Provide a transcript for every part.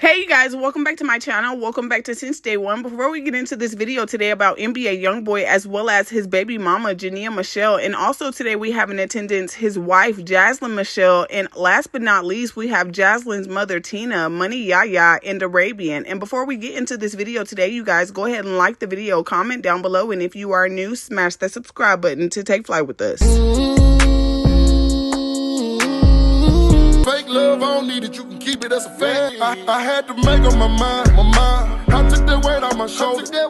Hey you guys, welcome back to my channel. Welcome back to Since Day One. Before we get into this video today about NBA Youngboy as well as his baby mama Jania Meshell, and also today we have in attendance his wife Icelynn Meshell, and last but not least we have Iylynn's mother Tina, Money Yaya, and Arabian. And before we get into this video today, you guys go ahead and like the video, comment down below, and if you are new, smash that subscribe button to take flight with us. Fake love, I don't need it, you can keep it, that's a fact. I had to make up my mind. I took that weight on my shoulders. I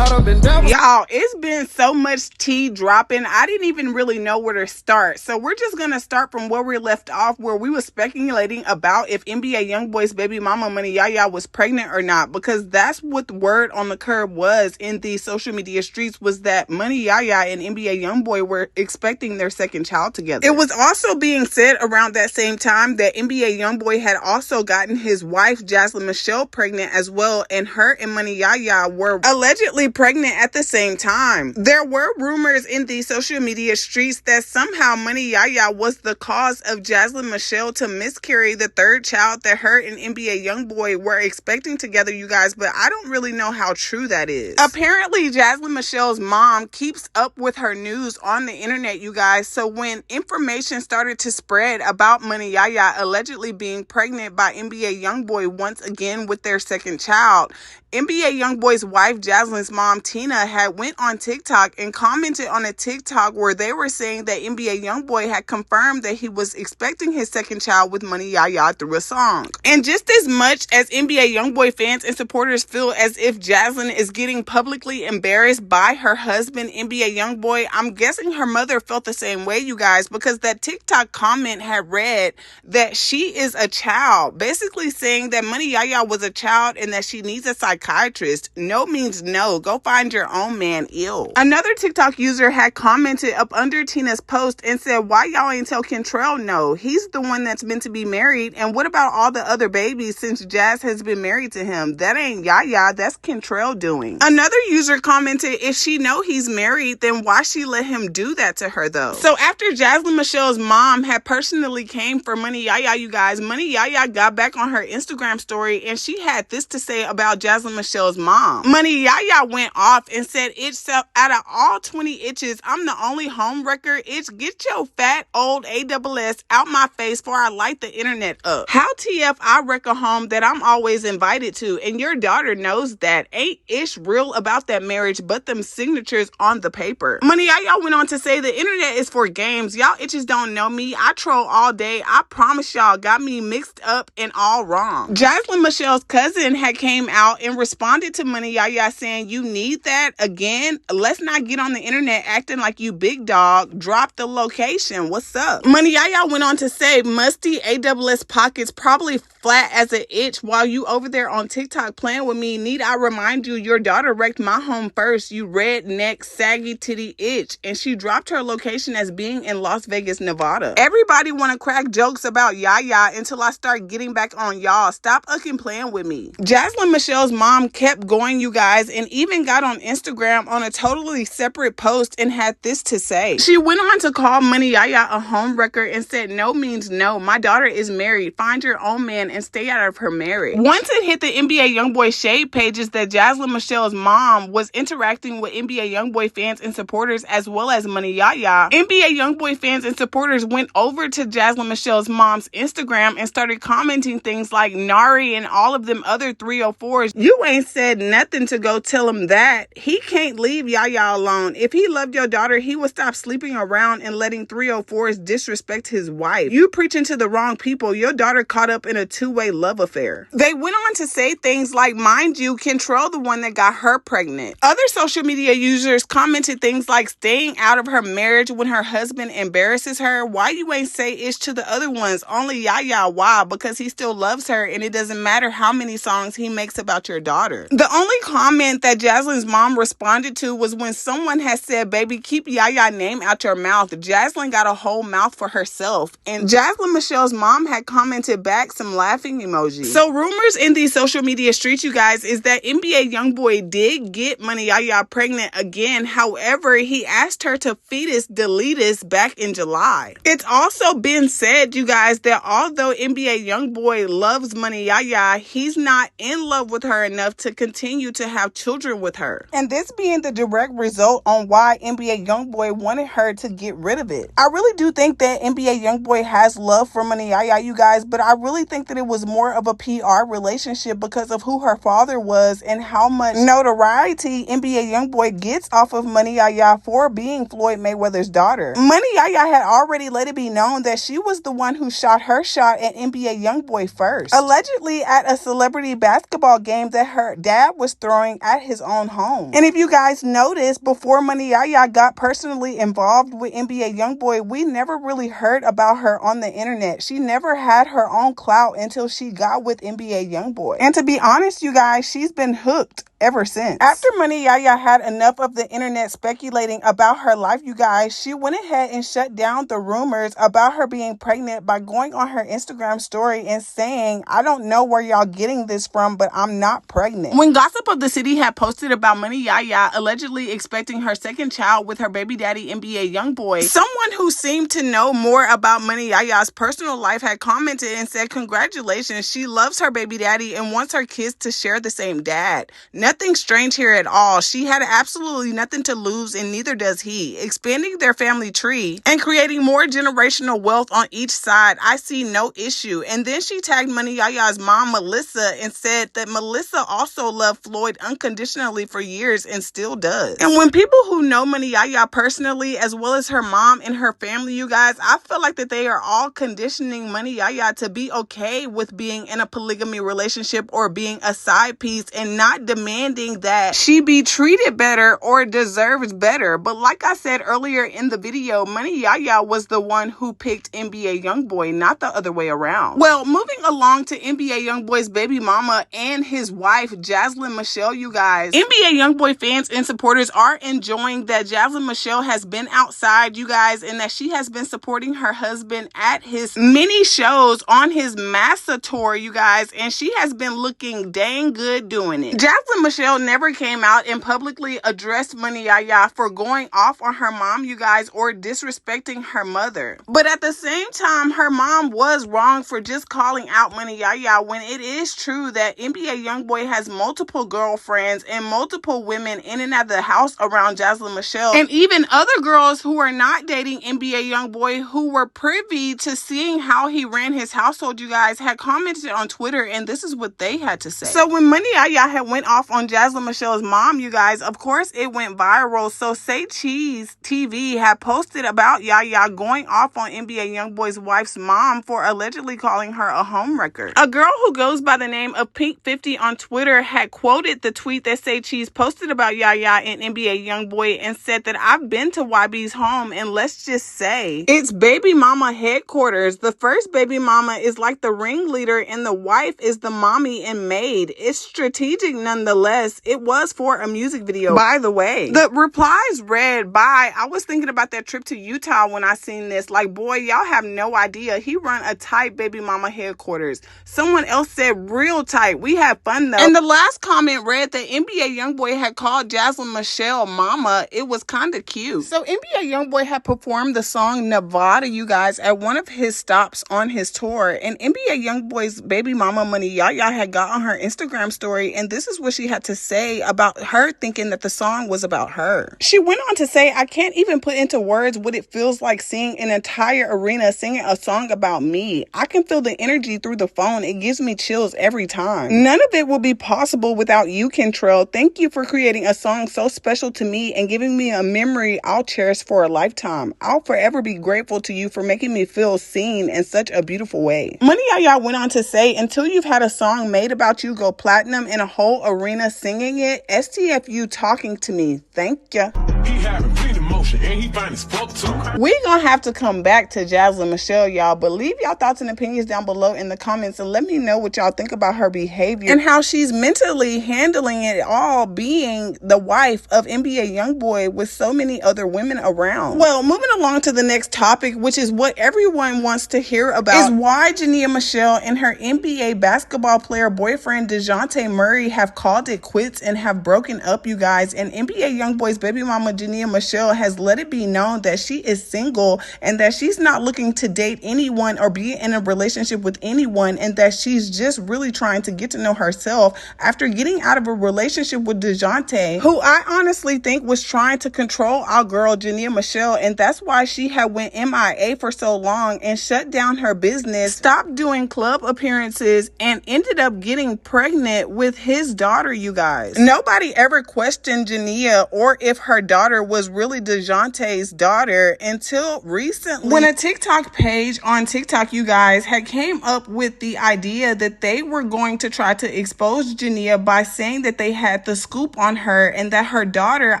done been down. Y'all, it's been so much tea dropping. I didn't even really know where to start. So we're just going to start from where we left off, where we were speculating about if NBA Youngboy's baby mama Money Yaya was pregnant or not, because that's what the word on the curb was in the social media streets, was that Money Yaya and NBA Youngboy were expecting their second child together. It was also being said around that same time that NBA Youngboy had also gotten his wife Icelynn Meshell pregnant as well, and her and Money Yaya were allegedly pregnant at the same time. There were rumors in the social media streets that somehow Money Yaya was the cause of Icelynn Meshell to miscarry the third child that her and NBA Youngboy were expecting together, you guys, but I don't really know how true that is. Apparently Icelynn Meshell's mom keeps up with her news on the internet, you guys, so when information started to spread about Money Yaya allegedly being pregnant by NBA Youngboy once again with their second child, NBA Youngboy's wife Iylynn's mom Tina had went on TikTok and commented on a TikTok where they were saying that NBA Youngboy had confirmed that he was expecting his second child with Money Yaya through a song. And just as much as NBA Youngboy fans and supporters feel as if Icelynn is getting publicly embarrassed by her husband NBA Youngboy, I'm guessing her mother felt the same way, you guys, because that TikTok comment had read that she is a child, basically saying that Money Yaya was a child and that she needs a psychiatrist. No means no. Go find your own man ill. Another TikTok user had commented up under Tina's post and said, why y'all ain't tell Kentrell no? He's the one that's meant to be married. And what about all the other babies since Jazz has been married to him? That ain't Yaya, that's Kentrell doing. Another user commented, if she know he's married, then why she let him do that to her though? So after Icelynn Meshell's mom had personally came for Money Yaya, you guys, Money Yaya got back on her Instagram story and she had this to say about Icelynn Meshell's mom. Money Yaya went off and said, itch, out of all 20 itches, I'm the only home wrecker. Itch, get your fat old ASS out my face before I light the internet up. How TF I wreck a home that I'm always invited to, and your daughter knows that. Ain't Ish real about that marriage but them signatures on the paper. Money Yaya went on to say, the internet is for games. Y'all itches don't know me. I troll all day. I promise y'all got me mixed up and all wrong. Icelynn Meshell's cousin had came out and responded to Money Yaya saying, you need that again? Let's not get on the internet acting like you big dog. Drop the location. What's up? Money Yaya went on to say, musty ASS pockets probably flat as an itch while you over there on TikTok playing with me. Need I remind you, your daughter wrecked my home first, you redneck saggy titty itch. And she dropped her location as being in Las Vegas, Nevada. Everybody want to crack jokes about Yaya until I start getting back on y'all. Stop fucking playing with me. Icelynn Meshell's mom kept going, you guys, and even got on Instagram on a totally separate post and had this to say. She went on to call Money Yaya a home wrecker and said, no means no. My daughter is married. Find your own man and stay out of her marriage. Once it hit the NBA Youngboy shade pages that Icelynn Meshell's mom was interacting with NBA Youngboy fans and supporters as well as Money Yaya, NBA Youngboy fans and supporters went over to Icelynn Meshell's mom's Instagram and started commenting things like, Nari and all of them other 304s, you ain't said nothing to go tell him that. He can't leave Yaya alone. If he loved your daughter, he would stop sleeping around and letting 304s disrespect his wife. You preaching to the wrong people. Your daughter caught up in a two-way love affair. They went on to say things like, mind you, Kentrell the one that got her pregnant. Other social media users commented things like, staying out of her marriage when her husband embarrasses her. Why you ain't say ish to the other ones? Only Yaya. Why? Because he still loves her and it doesn't matter how many songs he makes about your daughter. daughter. The only comment that Jaslynn's mom responded to was when someone had said, "Baby, keep Yaya name out your mouth." Jaslynn got a whole mouth for herself. And Jania Meshell's mom had commented back some laughing emojis. So rumors in these social media streets, you guys, is that NBA Youngboy did get Money Yaya pregnant again. However, he asked her to fetus deletus back in July. It's also been said, you guys, that although NBA Youngboy loves Money Yaya, he's not in love with her enough to continue to have children with her. And this being the direct result on why NBA Youngboy wanted her to get rid of it. I really do think that NBA Youngboy has love for Money Yaya, you guys, but I really think that it was more of a PR relationship because of who her father was and how much notoriety NBA Youngboy gets off of Money Yaya for being Floyd Mayweather's daughter. Money Yaya had already let it be known that she was the one who shot her shot at NBA Youngboy first, allegedly at a celebrity basketball game that her dad was throwing at his own home. And if you guys notice, before Money Yaya got personally involved with NBA Youngboy, we never really heard about her on the internet. She never had her own clout until she got with NBA Youngboy. And to be honest, you guys, she's been hooked ever since. After Money Yaya had enough of the internet speculating about her life, you guys, she went ahead and shut down the rumors about her being pregnant by going on her Instagram story and saying, "I don't know where y'all getting this from, but I'm not pregnant." When Gossip of the City had posted about Money Yaya allegedly expecting her second child with her baby daddy NBA Youngboy, someone who seemed to know more about Money Yaya's personal life had commented and said, "Congratulations, she loves her baby daddy and wants her kids to share the same dad. Nothing strange here at all. She had absolutely nothing to lose and neither does he. Expanding their family tree and creating more generational wealth on each side, I see no issue." And then she tagged Money Yaya's mom, Melissa, and said that Melissa also loved Floyd unconditionally for years and still does. And when people who know Money Yaya personally, as well as her mom and her family, you guys, I feel like that they are all conditioning Money Yaya to be okay with being in a polygamy relationship or being a side piece and not demanding that she be treated better or deserves better. But like I said earlier in the video, Money Yaya was the one who picked NBA Youngboy, not the other way around. Well, moving along to NBA Youngboy's baby mama and his wife, Icelynn Meshell, you guys. NBA Youngboy fans and supporters are enjoying that Icelynn Meshell has been outside, you guys, and that she has been supporting her husband at his mini shows on his MASA Tour, you guys, and she has been looking dang good doing it. Icelynn Meshell never came out and publicly addressed Money Yaya for going off on her mom, you guys, or disrespecting her mother. But at the same time, her mom was wrong for just calling out Money Yaya when it is true that NBA Youngboy has multiple girlfriends and multiple women in and out of the house around Icelynn Meshell, and even other girls who are not dating NBA Youngboy who were privy to seeing how he ran his household, you guys, had commented on Twitter, and this is what they had to say. So when Money Yaya had went off on Icelynn Meshell's mom, you guys, of course it went viral. So Say Cheese TV had posted about Yaya going off on NBA Youngboy's wife's mom for allegedly calling her a homewrecker. A girl who goes by the name of Pink50 on Twitter had quoted the tweet that Say Cheese posted about Yaya and NBA Youngboy and said that I've been to YB's home and let's just say it's baby mama headquarters. The first baby mama is like the ringleader and the wife is the mommy and maid. It's strategic nonetheless. It was for a music video, by the way. The replies read, "Bye. I was thinking about that trip to Utah when I seen this. Like, boy, y'all have no idea. He run a tight baby mama headquarters." Someone else said, "Real tight. We had fun though." And the last comment read that NBA Youngboy had called Icelynn Meshell mama. It was kind of cute. So NBA Youngboy had performed the song Nevada, you guys, at one of his stops on his tour. And NBA Youngboy's baby mama Money Yaya had got on her Instagram story, and this is what she had to say about her thinking that the song was about her. She went on to say, "I can't even put into words what it feels like seeing an entire arena singing a song about me. I can feel the energy through the phone. It gives me chills every time. None of it will be possible without you, Kentrell. Thank you for creating a song so special to me and giving me a memory I'll cherish for a lifetime. I'll forever be grateful to you for making me feel seen in such a beautiful way." Money Yaya went on to say, "Until you've had a song made about you go platinum in a whole arena singing it, STFU talking to me. Thank ya." He having emotion, and he fine as fuck too. We gonna have to come back to Jania Meshell, y'all, but leave y'all thoughts and opinions down below in the comments and let me know what y'all think about her behavior and how she's mentally handling it all, being the wife of NBA Youngboy with so many other women around. Well, moving along to the next topic, which is what everyone wants to hear about, is why Jania Meshell and her NBA basketball player boyfriend Dejounte Murray have called it quits and have broken up, you guys. And NBA Youngboy's baby mama Jania Meshell has let it be known that she is single and that she's not looking to date anyone or be in a relationship with anyone, and that she's just really trying to get to know herself after getting out of a relationship with Dejounte, who I honestly think was trying to control our girl Jania Meshell, and that's why she had went MIA for so long and shut down her business, stopped doing club appearances, and ended up getting pregnant with his daughter, you guys. Nobody ever questioned Jania or if her daughter was really Dejounte's daughter until recently, when a TikTok page on TikTok, you guys, had came up with the idea that they were going to try to expose Jania by saying that they had the scoop on her and that her daughter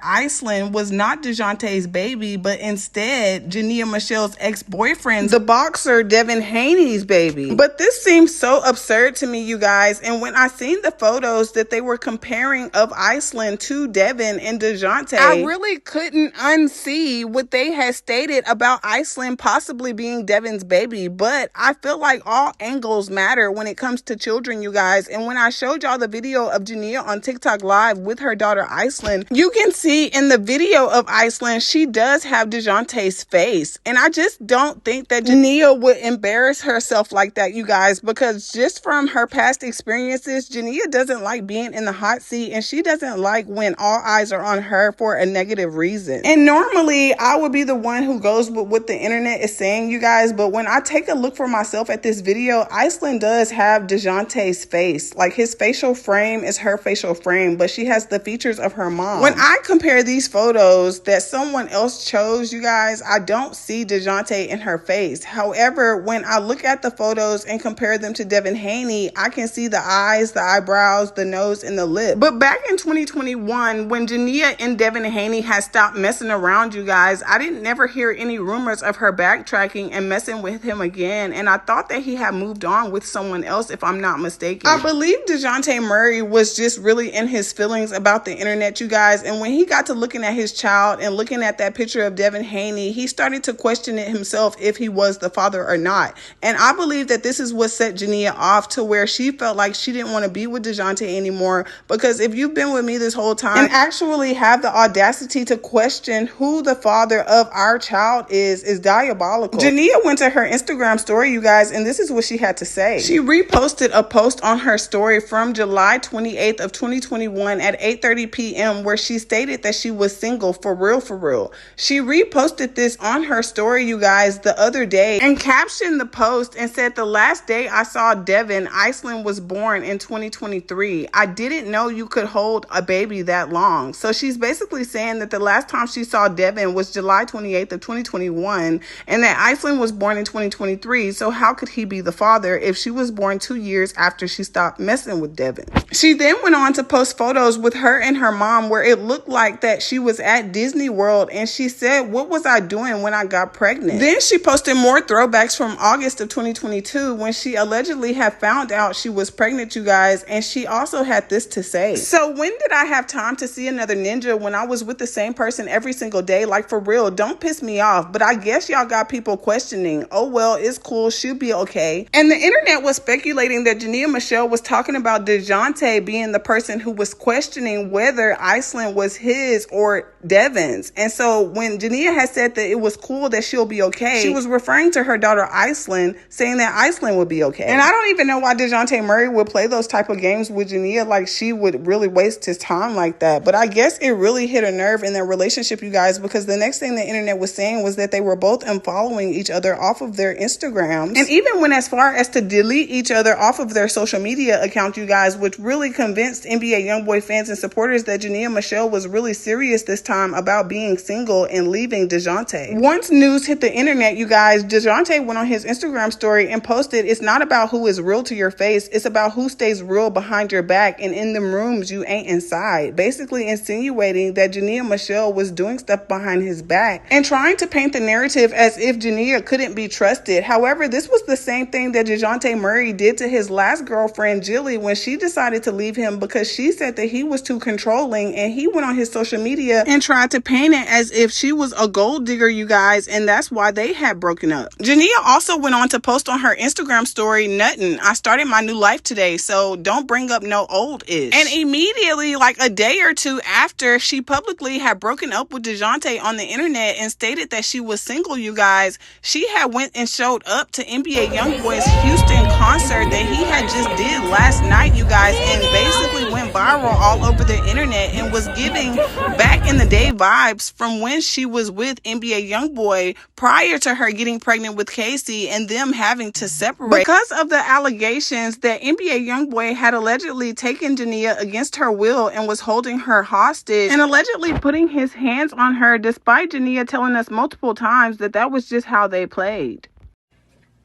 Icelynn was not Dejounte's baby, but instead Jania Meshell's ex-boyfriend, the boxer Devin Haney's baby. But this seems so absurd to me, you guys, and when I seen the photos that they were comparing of Icelynn to Devin and Dejounte, I really couldn't unsee what they had stated about Icelynn possibly being Devin's baby. But I feel like all angles matter when it comes to children, you guys. And when I showed y'all the video of Jania on TikTok Live with her daughter Icelynn, you can see in the video of Icelynn, she does have Dejounte's face. And I just don't think that Jania would embarrass herself like that, you guys, because just from her past experiences, Jania doesn't like being in the hot seat, and she doesn't like when all eyes are on her for a negative reason. And normally I would be the one who goes with what the internet is saying, you guys, but when I take a look for myself at this video, Icelynn does have Dejounte's face. Like, his facial frame is her facial frame, but she has the features of her mom. When I compare these photos that someone else chose, you guys, I don't see Dejounte in her face. However, when I look at the photos and compare them to Devin Haney, I can see the eyes, the eyebrows, the nose, and the lip. But back in 2021, when Jania and Devin Haney had stopped messing around, you guys, I didn't never hear any rumors of her backtracking and messing with him again, and I thought that he had moved on with someone else, if I'm not mistaken. I believe Dejounte Murray was just really in his feelings about the internet, you guys, and when he got to looking at his child and looking at that picture of Devin Haney, he started to question it himself if he was the father or not. And I believe that this is what set Jania off to where she felt like she didn't want to be with Dejounte anymore, because if you've been with me this whole time and actually have the audacity to question who the father of our child is diabolical. Jania went to her Instagram story, you guys, and this is what she had to say. She reposted a post on her story from July 28th of 2021 at 8:30 p.m. where she stated that she was single for real, for real. She reposted this on her story, you guys, the other day and captioned the post and said, "The last day I saw Devin, Icelynn was born in 2023. I didn't know you could hold a baby that long." So she's basically saying that the last time she saw Devin was July 28th of 2021 and that Icelynn was born in 2023. So how could he be the father if she was born 2 years after she stopped messing with Devin? She then went on to post photos with her and her mom where it looked like that she was at Disney World, and she said, "What was I doing when I got pregnant?" Then she posted more throwbacks from August of 2022 when she allegedly had found out she was pregnant, you guys, and she also had this to say: "So when did I have time to see another ninja when I was with the same person every single day? Like, for real, don't piss me off. But I guess y'all got people questioning. Oh well, it's cool, she'll be okay." And the internet was speculating that Jania Meshell was talking about Dejounte being the person who was questioning whether Icelynn was his or Devin's. And so when Jania had said that it was cool that she'll be okay, she was referring to her daughter Icelynn, saying that Icelynn would be okay. And I don't even know why Dejounte Murray would play those type of games with Jania, like she would really waste his time like that. But I guess it really hit a nerve in their relationship, you guys, because the next thing the internet was saying was that they were both unfollowing each other off of their Instagrams, and even went as far as to delete each other off of their social media account, you guys, which really convinced NBA Youngboy fans and supporters that Jania Meshell was really serious this time about being single and leaving Dejounte. Once news hit the internet, you guys, Dejounte went on his Instagram story and posted, "It's not about who is real to your face, it's about who stays real behind your back and in them rooms you ain't inside," basically insinuating that Jania Meshell was doing doing stuff behind his back and trying to paint the narrative as if Jania couldn't be trusted. However, this was the same thing that Dejounte Murray did to his last girlfriend, Jilly, when she decided to leave him because she said that he was too controlling, and he went on his social media and tried to paint it as if she was a gold digger, you guys, and that's why they had broken up. Jania also went on to post on her Instagram story, "Nothing. I started my new life today, so don't bring up no old ish." And immediately, like a day or two after she publicly had broken up with Dejounte on the internet and stated that she was single, you guys, she had went and showed up to NBA Youngboy's Houston concert that he had just did last night, you guys, and basically went viral all over the internet and was giving back in the day vibes from when she was with NBA Youngboy prior to her getting pregnant with Casey and them having to separate because of the allegations that NBA Youngboy had allegedly taken Jania against her will and was holding her hostage and allegedly putting his hands on her, despite Jania telling us multiple times that that was just how they played.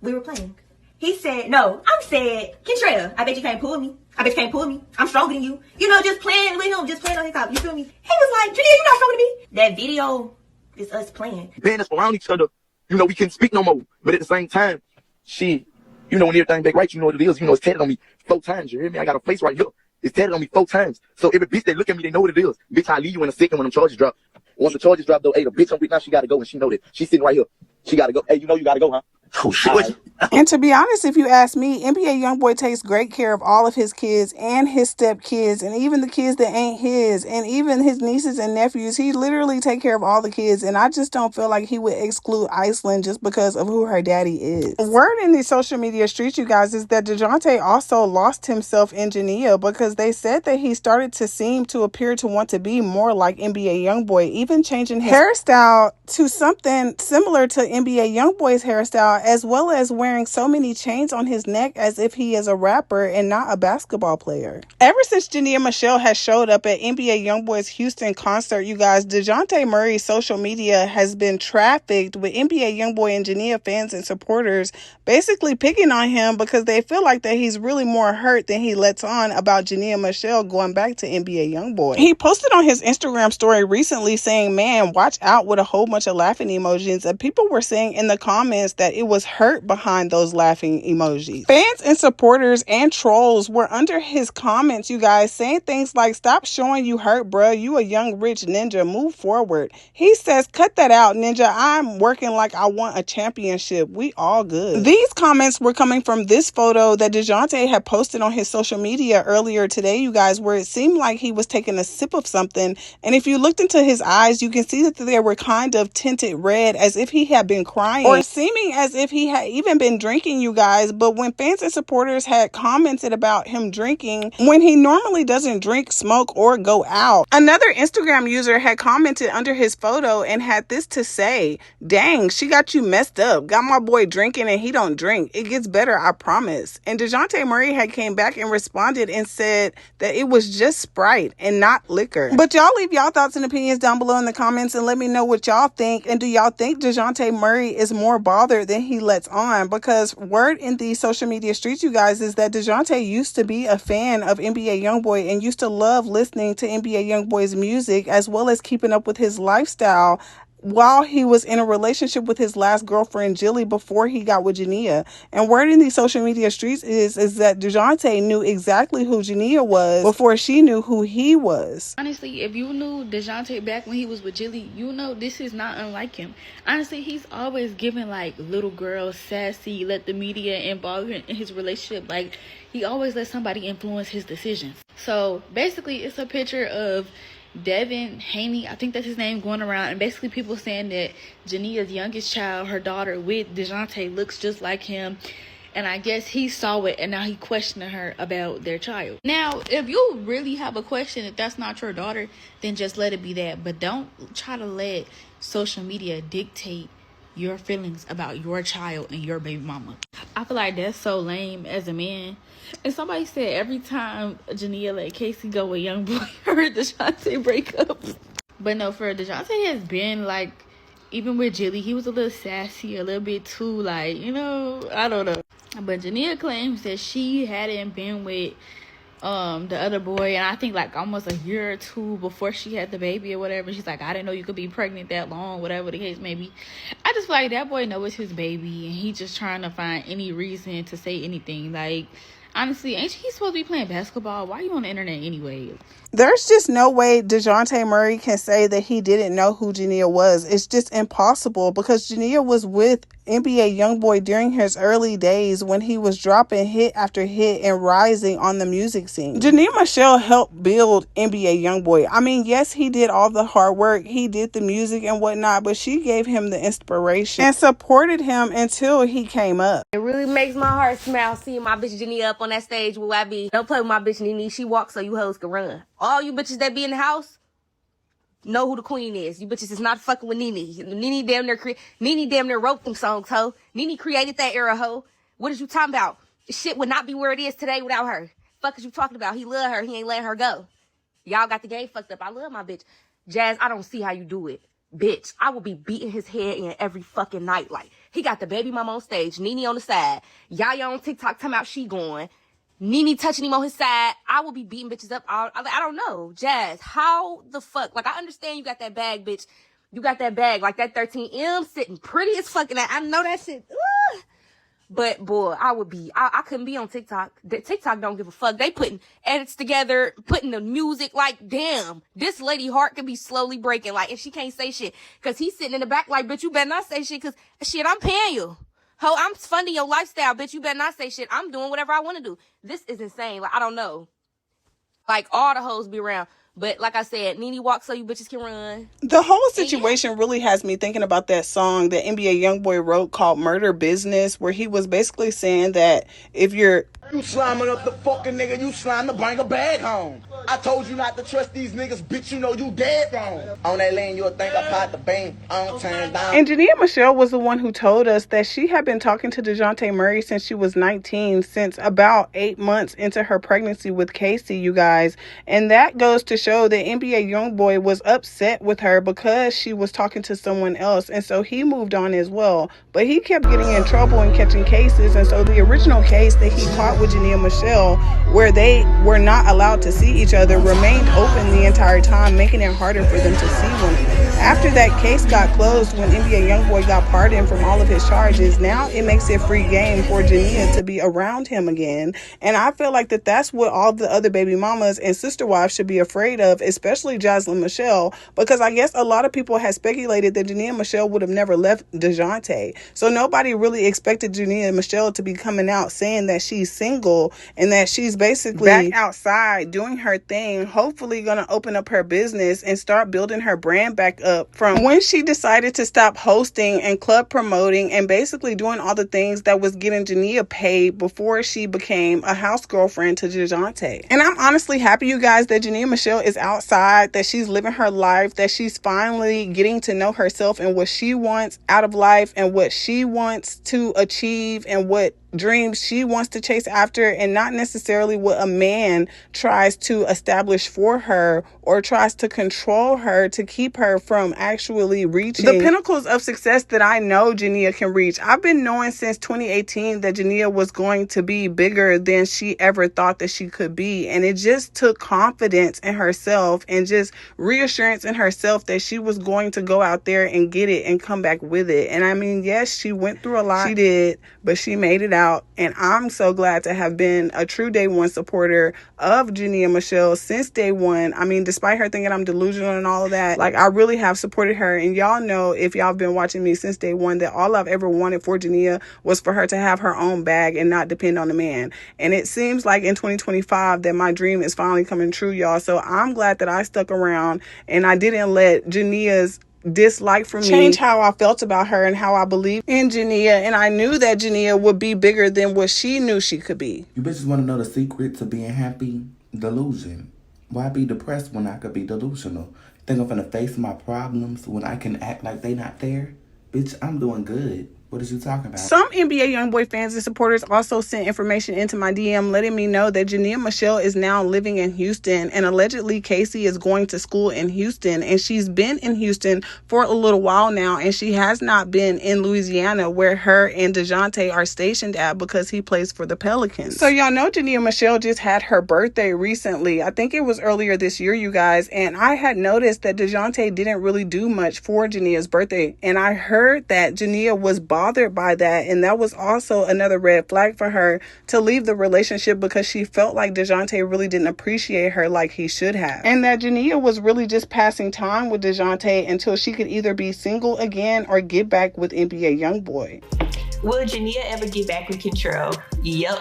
We were playing. He said, no, I'm said, Kentrell, I bet you can't pull me. I bet you can't pull me. I'm stronger than you. You know, just playing with him, just playing on his top. You feel me? He was like, Jania, you not stronger than me. That video is us playing. Paying us around each other. You know, we couldn't speak no more. But at the same time, shit, you know, when everything back right, you know what it is. You know, it's tatted on me 4 times. You hear me? I got a face right here. It's tatted on me 4 times. So every bitch that look at me, they know what it is. Bitch, I leave you in a second when them charges drop. Once the charges drop, though, hey, the bitch I'm with now, she got to go, and she know that. She's sitting right here. She got to go. Hey, you know you got to go, huh? Oh, shit. And to be honest, if you ask me, NBA Youngboy takes great care of all of his kids and his stepkids and even the kids that ain't his and even his nieces and nephews. He literally take care of all the kids, and I just don't feel like he would exclude Icelynn just because of who her daddy is. Word in the social media streets, you guys, is that Dejounte also lost himself in Jania because they said that he started to seem to appear to want to be more like NBA Youngboy, even changing his hairstyle to something similar to NBA Youngboy's hairstyle, as well as wearing so many chains on his neck as if he is a rapper and not a basketball player. Ever since Jania Meshell has showed up at NBA Youngboy's Houston concert, you guys, Dejounte Murray's social media has been trafficked with NBA Youngboy and Jania fans and supporters basically picking on him because they feel like that he's really more hurt than he lets on about Jania Meshell going back to NBA Youngboy. He posted on his Instagram story recently saying, "Man, watch out," with a whole bunch of laughing emojis, and people were saying in the comments that it was hurt behind those laughing emojis. Fans and supporters and trolls were under his comments, you guys, saying things like, "Stop showing you hurt, bruh. You a young rich ninja. Move forward." He says, "Cut that out, ninja. I'm working like I want a championship. We all good." These comments were coming from this photo that Dejounte had posted on his social media earlier today, you guys, where it seemed like he was taking a sip of something. And if you looked into his eyes, you can see that they were kind of tinted red as if he had been crying or seeming as if he had even been drinking, you guys. But when fans and supporters had commented about him drinking when he normally doesn't drink, smoke, or go out, another Instagram user had commented under his photo and had this to say, "Dang, she got you messed up. Got my boy drinking and he don't drink. It gets better, I promise." And Dejounte Murray had came back and responded and said that it was just Sprite and not liquor. But y'all leave y'all thoughts and opinions down below in the comments and let me know what y'all think. And do y'all think Dejounte Murray is more bothered than he lets on? Because word in the social media streets, you guys, is that Dejounte used to be a fan of NBA Youngboy and used to love listening to NBA Youngboy's music as well as keeping up with his lifestyle while he was in a relationship with his last girlfriend, Jilly, before he got with Jania. And word in these social media streets is that Dejounte knew exactly who Jania was before she knew who he was. Honestly, if you knew Dejounte back when he was with Jilly, you know this is not unlike him. Honestly, he's always given like little girl sassy, let the media involve him in his relationship. Like, he always let somebody influence his decisions. So basically, it's a picture of Devin Haney, I think that's his name, going around, and basically people saying that Jania's youngest child, her daughter with Dejounte, looks just like him. And I guess he saw it and now he questioning her about their child. Now, if you really have a question, if that's not your daughter, then just let it be that. But don't try to let social media dictate your feelings about your child and your baby mama. I feel like that's so lame as a man. And somebody said every time Jania let Casey go with Youngboy, her Dejounte break up. But no, for Dejounte has been like, even with Jilly, he was a little sassy, a little bit too, like, you know, I don't know. But Jania claims that she hadn't been with the other boy, and I think like almost a year or two before she had the baby or whatever. She's like, I didn't know you could be pregnant that long, whatever the case may be. I just feel like that boy knows it's his baby, and he just trying to find any reason to say anything. Like, honestly, ain't he supposed to be playing basketball? Why are you on the internet anyway? There's just no way Dejounte Murray can say that he didn't know who Jania was. It's just impossible because Jania was with NBA Youngboy during his early days when he was dropping hit after hit and rising on the music scene. Jania Meshell helped build NBA Youngboy. I mean, yes, he did all the hard work. He did the music and whatnot, but she gave him the inspiration and supported him until he came up. It really makes my heart smile seeing my bitch Jania up on that stage with YB. Don't play with my bitch Nene. She walks so you hoes can run. All you bitches that be in the house know who the queen is. You bitches is not fucking with Nene. Nene damn near wrote them songs, ho. Nene created that era, ho. What is you talking about? This shit would not be where it is today without her. Fuck is you talking about? He love her. He ain't letting her go. Y'all got the game fucked up. I love my bitch. Jazz, I don't see how you do it. Bitch, I will be beating his head in every fucking night. Like, he got the baby mama on stage, Nene on the side, Yaya on TikTok talking about she going, Nene touching him on his side. I will be beating bitches up. I don't know. Jazz, how the fuck? Like, I understand you got that bag, bitch. You got that bag. Like, that 13M sitting pretty as fucking. I know that shit. Ugh. But, boy, I couldn't be on TikTok. TikTok don't give a fuck. They putting edits together, putting the music. Like, damn, this lady heart could be slowly breaking. Like, and she can't say shit. Because he's sitting in the back like, bitch, you better not say shit. Because, shit, I'm paying you. Ho, I'm funding your lifestyle, bitch. You better not say shit. I'm doing whatever I want to do. This is insane. Like, I don't know. Like, all the hoes be around. But like I said, Nene walks so you bitches can run. The whole situation really has me thinking about that song that NBA Youngboy wrote called Murder Business, where he was basically saying that if you're... You sliming up the fucking nigga, you slime to bring a bag home. I told you not to trust these niggas, bitch, you know you dead wrong. On that lane, you'll think I pot the bang, I don't turn down. And Jania Meshell was the one who told us that she had been talking to Dejounte Murray since she was 19, since about 8 months into her pregnancy with Casey, you guys. And that goes to show that NBA Youngboy was upset with her because she was talking to someone else. And so he moved on as well. But he kept getting in trouble and catching cases. And so the original case that he caught with Jania Meshell, where they were not allowed to see each other, remained open the entire time, making it harder for them to see one another. After that case got closed, when NBA Youngboy got pardoned from all of his charges, now it makes it free game for Jania to be around him again. And I feel like that's what all the other baby mamas and sister wives should be afraid of, especially Icelynn Meshell, because I guess a lot of people had speculated that Jania Meshell would have never left Dejounte. So nobody really expected Jania Meshell to be coming out saying that she's single and that she's basically back outside doing her thing, hopefully going to open up her business and start building her brand back up from when she decided to stop hosting and club promoting and basically doing all the things that was getting Jania paid before she became a house girlfriend to Dejounte. And I'm honestly happy, you guys, that Jania Meshell is outside, that she's living her life, that she's finally getting to know herself and what she wants out of life and what she wants to achieve and what dreams she wants to chase after, and not necessarily what a man tries to establish for her or tries to control her to keep her from actually reaching the pinnacles of success that I know Jania can reach. I've been knowing since 2018 that Jania was going to be bigger than she ever thought that she could be, and it just took confidence in herself and just reassurance in herself that she was going to go out there and get it and come back with it. And I mean, yes, she went through a lot. She did, but she made it out. And I'm so glad to have been a true DayOne supporter of Jania Meshell since day one. I mean, despite her thinking I'm delusional and all of that, like, I really have supported her. And y'all know, if y'all been watching me since day one, that all I've ever wanted for Jania was for her to have her own bag and not depend on a man. And it seems like in 2025 that my dream is finally coming true, y'all. So I'm glad that I stuck around and I didn't let Jania's dislike for me change how I felt about her and how I believed in Jania. And I knew that Jania would be bigger than what she knew she could be. You bitches want to know the secret to being happy? Delusion. Why be depressed when I could be delusional? Think I'm gonna face my problems when I can act like they not there? Bitch, I'm doing good. What is you talking about? Some NBA Youngboy fans and supporters also sent information into my DM letting me know that Jania Meshell is now living in Houston, and allegedly Casey is going to school in Houston, and she's been in Houston for a little while now, and she has not been in Louisiana where her and Dejounte are stationed at because he plays for the Pelicans. So y'all know Jania Meshell just had her birthday recently. I think it was earlier this year, you guys, and I had noticed that Dejounte didn't really do much for Jania's birthday, and I heard that Jania was bothered by that, and that was also another red flag for her to leave the relationship because she felt like Dejounte really didn't appreciate her like he should have, and that Jania was really just passing time with Dejounte until she could either be single again or get back with NBA Youngboy. Will Jania ever get back with Kentrell? Yep.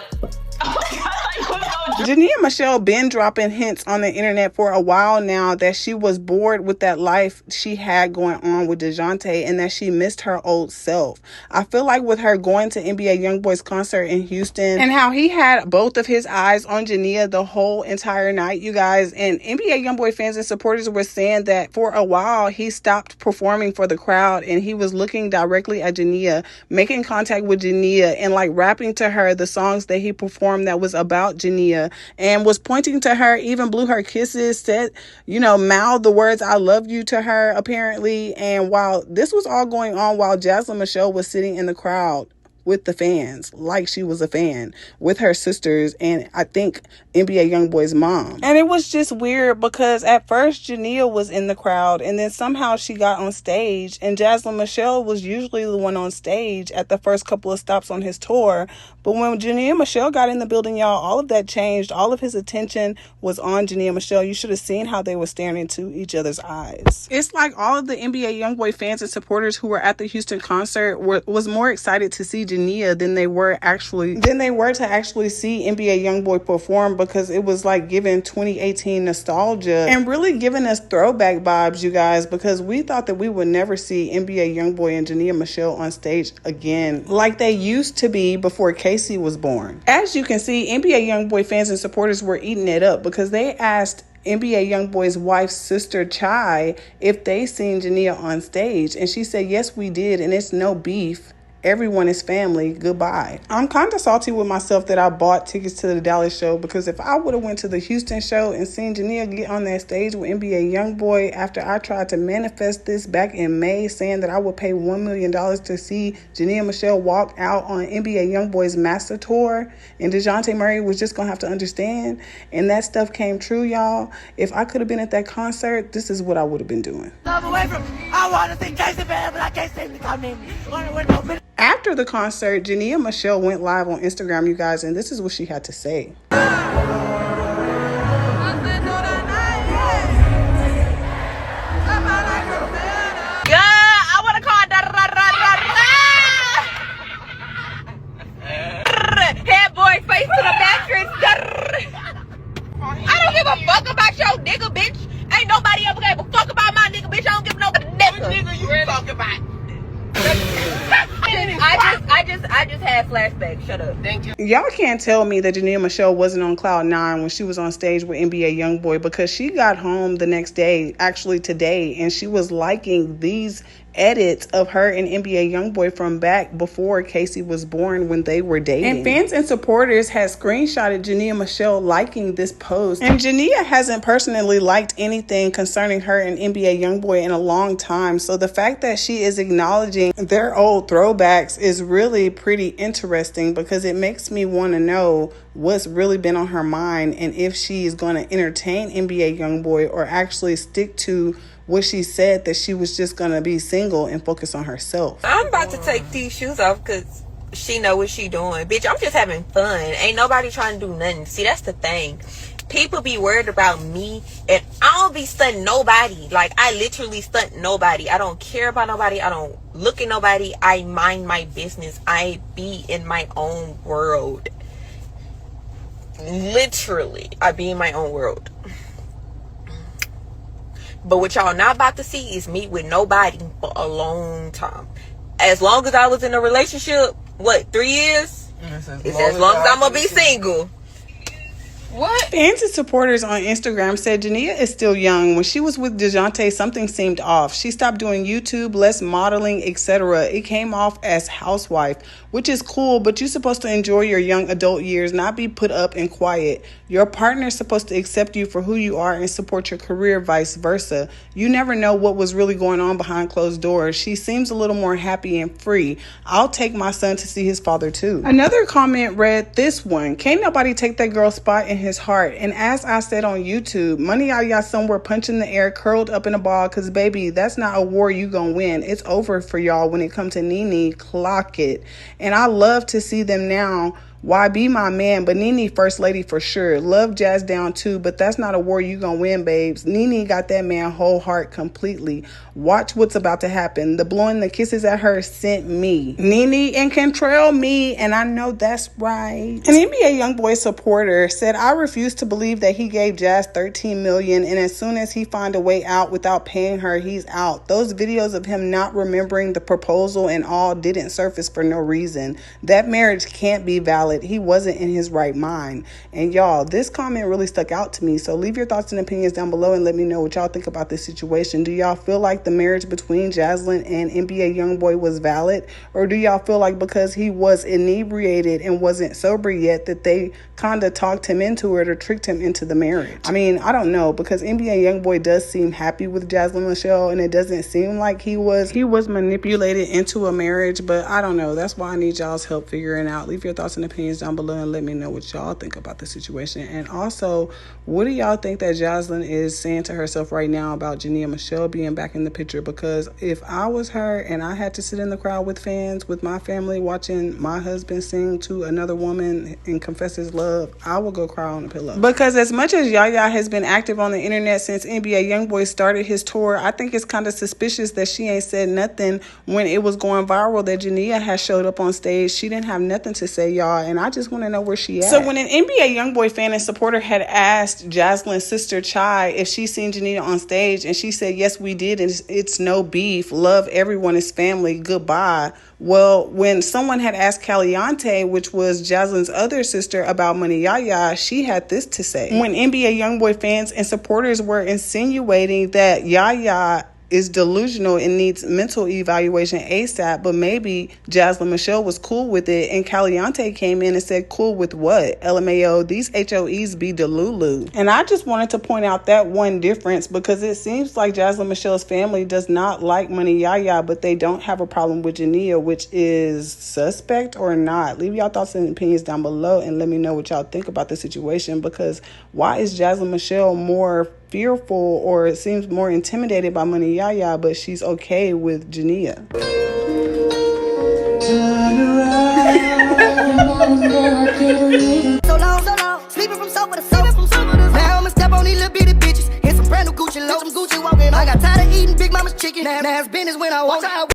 Oh my God, Jania Meshell been dropping hints on the internet for a while now that she was bored with that life she had going on with Dejounte and that she missed her old self. I feel like with her going to NBA Youngboy's concert in Houston and how he had both of his eyes on Jania the whole entire night, you guys, and NBA Youngboy fans and supporters were saying that for a while he stopped performing for the crowd and he was looking directly at Jania, making contact with Jania and like rapping to her the songs that he performed that was about Jania, and was pointing to her, even blew her kisses, said, mouthed the words "I love you" to her apparently. And while this was all going on, while Icelynn Meshell was sitting in the crowd with the fans, like she was a fan, with her sisters and I think NBA Youngboy's mom. And it was just weird because at first Jania was in the crowd and then somehow she got on stage, and Icelynn Meshell was usually the one on stage at the first couple of stops on his tour. But when Jania Meshell got in the building, y'all, all of that changed. All of his attention was on Jania Meshell. You should have seen how they were staring into each other's eyes. It's like all of the NBA Youngboy fans and supporters who were at the Houston concert was more excited to see Jania than they were to actually see NBA Youngboy perform, because it was like giving 2018 nostalgia and really giving us throwback vibes, you guys, because we thought that we would never see NBA Youngboy and Jania Meshell on stage again like they used to be before Casey was born. As you can see, NBA Youngboy fans and supporters were eating it up because they asked NBA Youngboy's wife's sister Chai if they seen Jania on stage, and she said yes we did, and it's no beef. Everyone is family. Goodbye. I'm kind of salty with myself that I bought tickets to the Dallas show, because if I would have went to the Houston show and seen Jania get on that stage with NBA Youngboy after I tried to manifest this back in May, saying that I would pay $1 million to see Jania Meshell walk out on NBA Youngboy's MASA Tour, and Dejounte Murray was just going to have to understand, and that stuff came true, y'all. If I could have been at that concert, this is what I would have been doing. I want to see Casey, man, but I can't see him come in. After the concert, Jania Meshell went live on Instagram, you guys, and this is what she had to say. Head boy face to the mattress. I don't give a fuck about your nigga, bitch. Ain't nobody ever gave a fuck about my nigga, bitch. I don't give no nigga. What nigga you talking about? I just had flashbacks. Shut up. Thank you. Y'all can't tell me that Jania Meshell wasn't on cloud 9 when she was on stage with NBA Youngboy, because she got home the next day, actually today, and she was liking these edits of her and NBA Youngboy from back before Casey was born, when they were dating. And fans and supporters had screenshotted Jania Meshell liking this post. And Jania hasn't personally liked anything concerning her and NBA Youngboy in a long time. So the fact that she is acknowledging their old throwbacks is really pretty interesting, because it makes me want to know what's really been on her mind and if she's going to entertain NBA Youngboy or actually stick to what she said, that she was just gonna be single and focus on herself. I'm about to take these shoes off because she know what she doing. Bitch, I'm just having fun. Ain't nobody trying to do nothing. See, that's the thing. People be worried about me, and I don't be stunting nobody. Like, I literally stunt nobody. I don't care about nobody. I don't look at nobody. I mind my business. I be in my own world. Literally, I be in my own world. But what y'all not about to see is me with nobody for a long time. As long as I was in a relationship, 3 years? It's as long as I'm going to be single. What? Fans and supporters on Instagram said Jania is still young. When she was with Dejounte, something seemed off. She stopped doing YouTube, less modeling, etc. It came off as housewife, which is cool, but you're supposed to enjoy your young adult years, not be put up and quiet. Your partner's supposed to accept you for who you are and support your career, vice versa. You never know what was really going on behind closed doors. She seems a little more happy and free. I'll take my son to see his father too. Another comment read this one: can't nobody take that girl's spot in his heart. And as I said on YouTube, money Yaya somewhere punching the air, curled up in a ball, because baby, that's not a war you gonna win. It's over for y'all when it comes to Nene. Clock it. And I love to see them now. YB my man, but Nene first lady for sure. Love Jazz down too, but that's not a war you gonna win, babes. Nene got that man whole heart completely. Watch what's about to happen. The blowing the kisses at her sent me. Nene and Kentrell me, and I know that's right. An NBA Youngboy supporter said, I refuse to believe that he gave Jazz $13 million, and as soon as he find a way out without paying her, he's out. Those videos of him not remembering the proposal and all didn't surface for no reason. That marriage can't be valid. He wasn't in his right mind. And y'all, this comment really stuck out to me. So leave your thoughts and opinions down below and let me know what y'all think about this situation. Do y'all feel like the marriage between Icelynn and NBA Youngboy was valid? Or do y'all feel like because he was inebriated and wasn't sober yet that they kind of talked him into it or tricked him into the marriage? I mean, I don't know, because NBA Youngboy does seem happy with Jania Meshell, and it doesn't seem like he was manipulated into a marriage, but I don't know. That's why I need y'all's help figuring out. Leave your thoughts and opinions down below and let me know what y'all think about the situation. And also, what do y'all think that Icelynn is saying to herself right now about Jania Meshell being back in the picture? Because if I was her and I had to sit in the crowd with fans, with my family, watching my husband sing to another woman and confess his love, I would go cry on a pillow. Because as much as Yaya has been active on the internet since NBA Youngboy started his tour, I think it's kind of suspicious that she ain't said nothing when it was going viral that Jania has showed up on stage. She didn't have nothing to say, y'all, and I just want to know where she at. So when an NBA Youngboy fan and supporter had asked Icelynn's sister Chai if she seen Jania on stage, and she said, yes, we did, and it's no beef. Love everyone is family. Goodbye. Well, when someone had asked Caliente, which was Icelynn's other sister, about Money Yaya, she had this to say. When NBA Youngboy fans and supporters were insinuating that Yaya is delusional and needs mental evaluation ASAP, but maybe Jania Meshell was cool with it, and Caliente came in and said, cool with what? LMAO, these HOEs be delulu. And I just wanted to point out that one difference, because it seems like Jania Meshell's family does not like Money Yaya, but they don't have a problem with Jania, which is suspect or not. Leave y'all thoughts and opinions down below and let me know what y'all think about the situation, because why is Jania Meshell more fearful, or it seems more intimidated by Money Yaya, but she's okay with Jania? So long, sleeping from sofa to sofa. Now I'ma step on these little bitty bitches. Here's some brand new Gucci loafers. Some Gucci walking. I got tired of eating Big Mama's chicken. Now it's business when I walk out.